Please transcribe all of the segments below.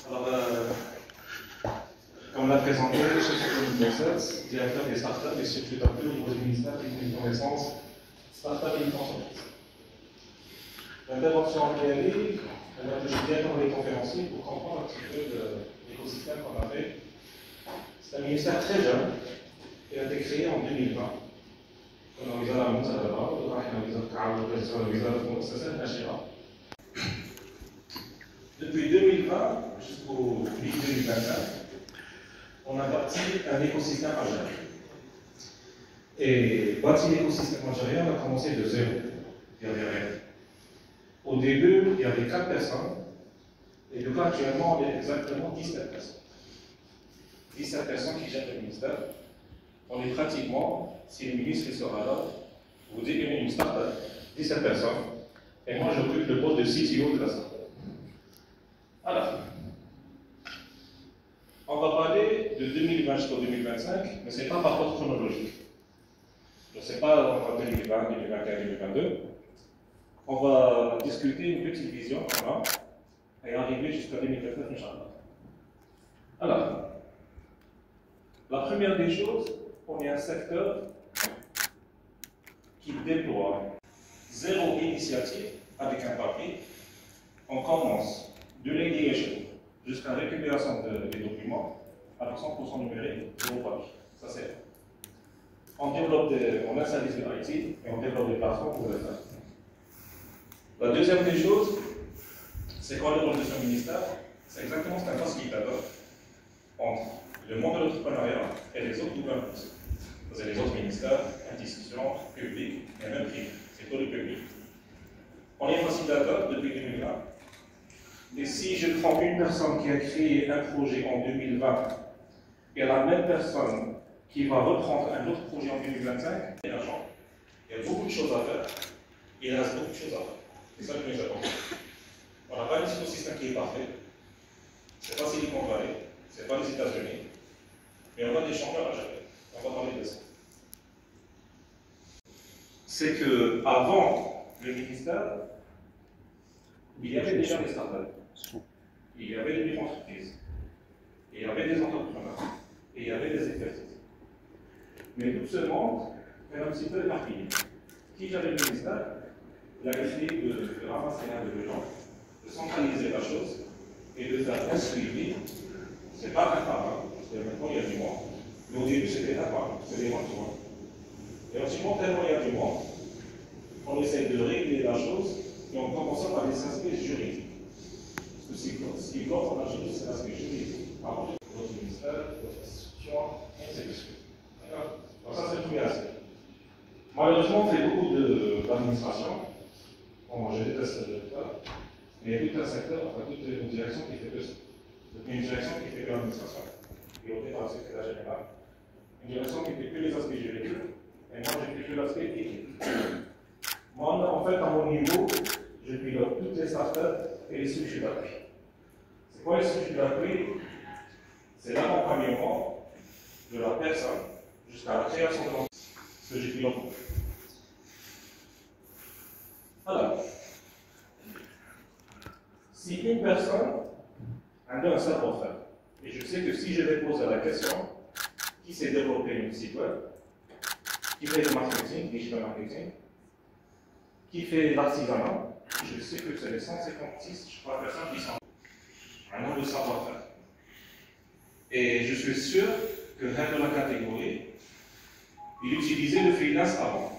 Alors, comme l'a présenté, je suis Bossert, directeur des startups et circuits au niveau du ministère des connaissances, startup et entreprises. L'intervention en PLI, je suis directeur des conférenciers pour comprendre un petit peu l'écosystème qu'on a fait. C'est un ministère très jeune qui a été créé en 2020. كنا وزارة متابعة وراحنا وزارة التعاون وزارة المؤسسات الناشئة. Depuis 2020 jusqu'au mi-2025, on a bâti un écosystème algérien. Et bâti l'écosystème algérien, on a commencé de zéro. Il n'y avait rien. Au début, il y avait 4 personnes. Et donc actuellement, on est exactement 17 personnes. 17 personnes qui gèrent le ministère. On est pratiquement, si le ministre sera là, vous dites qu'il y a une start-up, 17 personnes. Et moi, j'occupe le poste de CTO de la start-up. Alors, on va parler de 2020 jusqu'au 2025, mais ce n'est pas par ordre chronologique. Je ne sais pas en 2020, 2021, 2022. On va discuter une petite vision qu'on a et arriver jusqu'à 2029, Inch'Allah. Alors, la première des choses, on est un secteur qui déploie zéro initiative avec un papier. On commence de l'idéation jusqu'à la récupération des documents avec 100% numérique, zéro papier. Ça c'est. On développe on a un service de IT et on développe des plateformes pour le faire. La deuxième des choses, c'est quoi le rôle de ce ministère? C'est exactement un facilitateur entre le monde de l'entrepreneuriat et les autres gouvernements. C'est les autres ministères, institutions, publics et même privés. C'est tout le public. On est facilitateur depuis 2020. Et si je prends une personne qui a créé un projet en 2020 et la même personne qui va reprendre un autre projet en 2025, il y a l'argent. Il y a beaucoup de choses à faire. Il reste beaucoup de choses à faire. C'est ça que nous avons. On n'a pas un écosystème qui est parfait. Ce n'est pas Silicon Valley, ce n'est pas les États-Unis. Mais on a des champions à gérer. On va parler de ça. C'est qu'avant le ministère, il y avait déjà des startups. Il y avait des micro-entreprises. Il y avait des entrepreneurs. Et il y avait des expertises. Mais tout ce monde est un petit peu éparpillé. Qui gérait le ministère? Il a essayé de ramasser un peu de gens, de centraliser la chose et de faire un suivi. Ce n'est pas un par un, parce que maintenant il y a du monde. Mais au début c'était un par un, c'était des gens qui vont. Et ensuite, tellement il y a du monde, on essaie de régler la chose et on commence par les aspects juridiques. Parce que ce qui bloque en Algérie, c'est l'aspect juridique. Par contre, votre ministère, votre institution, ainsi de suite. D'accord? Donc ça, c'est le premier aspect. Malheureusement, on fait beaucoup d'administration. Bon, je déteste le faire. Mais il y a tout un secteur, enfin toute une direction qui fait que ça. Une direction qui fait que l'administration, pilotée par le secrétaire général. Une direction qui fait que les aspects juridiques. Et moi, je fais que l'aspect éthique. Moi, en fait, à mon niveau, je pilote toutes les startups et les structures d'appui. C'est quoi les structures d'appui? C'est l'accompagnement de la personne jusqu'à la création de l'entreprise. Ce que je pilote. Alors, si une personne a un savoir-faire, et je sais que si je vais poser la question, qui s'est développé un site web, qui fait le marketing, digital marketing, qui fait l'artisanat, je sais que c'est les 156, je crois, personnes qui sont un nombre de savoir-faire. Et je suis sûr que dans la catégorie, il utilisait le freelance avant.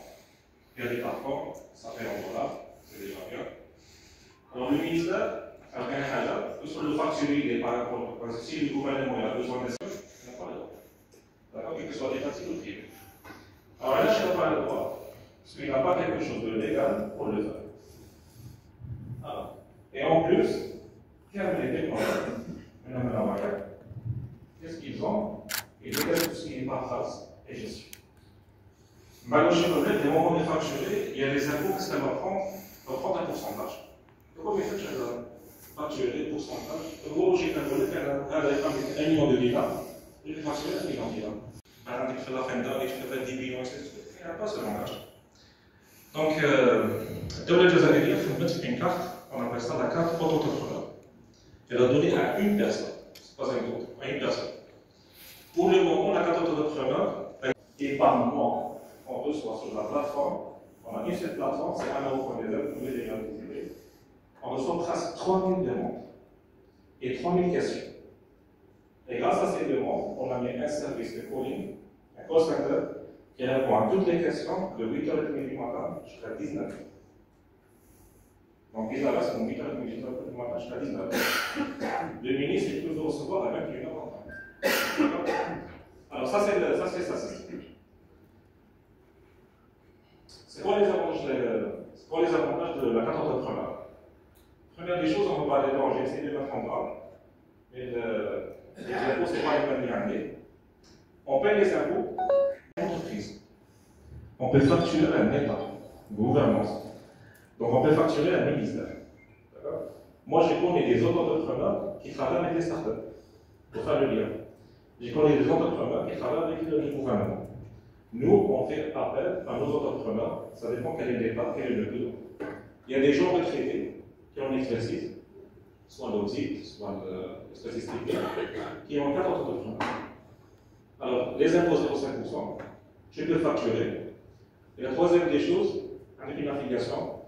Il y a des plateformes, ça fait en dollars, c'est déjà bien. Alors le ministère a bien un puisque le facturier il est par rapport, parce que si le gouvernement a besoin de ça, il n'a pas le droit. D'accord? Quel que soit l'état ou privé. Alors là, je n'ai pas le droit, parce qu'il n'a pas quelque chose de légal pour le faire. Alors, et en plus, quels les déploiements, qu'est-ce qu'ils ont? Ils dégagent tout ce qui est paperasse et gestion. Malheureusement, des moments de facturer, il y a les impôts, qu'est-ce qu'elle va prendre? Elle va prendre un pourcentage. Pourquoi il fait facturer le pourcentage? Le gros j'ai fait 1 million de dinars, je vais facturer 1 million de dinars. Par exemple, je fais la fin d'année, je fais 10 millions, etc. Il n'y a pas ce langage. Donc, dans les deux années, il faut mettre une carte, on appelle ça la carte auto-entrepreneur. Elle a donné à une personne. C'est pas un groupe, à une personne. Pour le moment, la carte entrepreneur, et par mois, on reçoit sur la plateforme, on a une seule plateforme, c'est 1 euro pour les œuvres, vous pouvez déjà utiliser. On reçoit presque 3000 demandes et 3000 questions. Et grâce à ces demandes, on a mis un service de calling, un call center, qui répond à toutes les questions de 8h30 du matin jusqu'à 19h. Donc, ils restent de 8h30 du matin jusqu'à 19h. Le ministre, il peut vous recevoir à 21h. Alors, ça, c'est ça. C'est quoi les avantages de la carte entrepreneur? Première des choses, on va parler dedans, j'ai essayé de mettre en bas. Mais les impôts, c'est pas une bonne année. On paye les impôts à l'entreprise. On peut facturer un État, une gouvernance. Donc on peut facturer un ministère. Moi, je connais des autres entrepreneurs qui travaillent avec les startups, pour faire le lien. Je connais des entrepreneurs qui travaillent avec le gouvernement. Nous, on fait appel à nos entrepreneurs, ça dépend quel est l'État, quel est le besoin. Il y a des gens retraités qui ont l'expertise, soit l'audit, soit le statistique, qui ont 4 entrepreneurs. Alors, les impôts 0,5%, je peux facturer. Et la troisième des choses, avec une affiliation,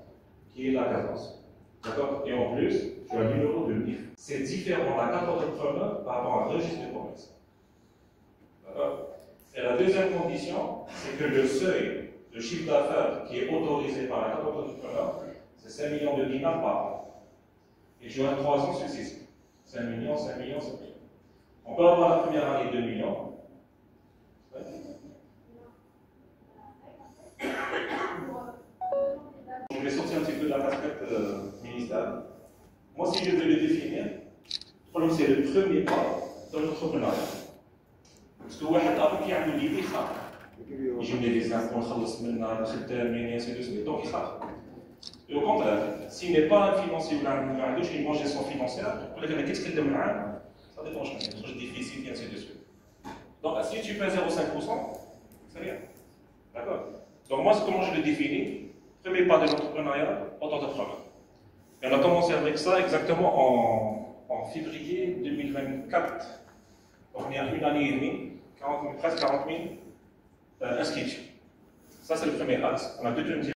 qui est la cadence. D'accord? Et en plus, tu as un numéro de NIF. C'est différent la carte entrepreneur par rapport à un registre de commerce. D'accord? Et la deuxième condition, c'est que le seuil de chiffre d'affaires qui est autorisé par la carte entrepreneur, c'est 5 millions de dinars par an. Et tu as 3 ans successifs. 5 millions, 5 millions, 5 millions. On peut avoir la première année 2 millions. Je vais sortir un petit peu de la casquette ministérielle. Moi, si je veux le définir, je crois que c'est le premier pas dans l'entrepreneuriat. Parce que واحد ابو كيعمل ليدي يخاف يجيب لي دي زانفون نخلص منها خدامين ainsi de suite donc يخاف. Et au contraire, s'il n'est pas un financier ou ما عندوش une bonne gestion financière, يقول لك انا كي تكلم معاه ça dépend شنو تخرج déficit et ainsi de suite. Donc si tu fais 0,5%, c'est rien. D'accord? Donc moi, comment je le définis? Premier pas de l'entrepreneuriat, auto-entrepreneur. Et on a commencé avec ça exactement en février 2024. Donc il y a une année et demie, presque 40 000 inscriptions. Ça, c'est le premier axe. On a deux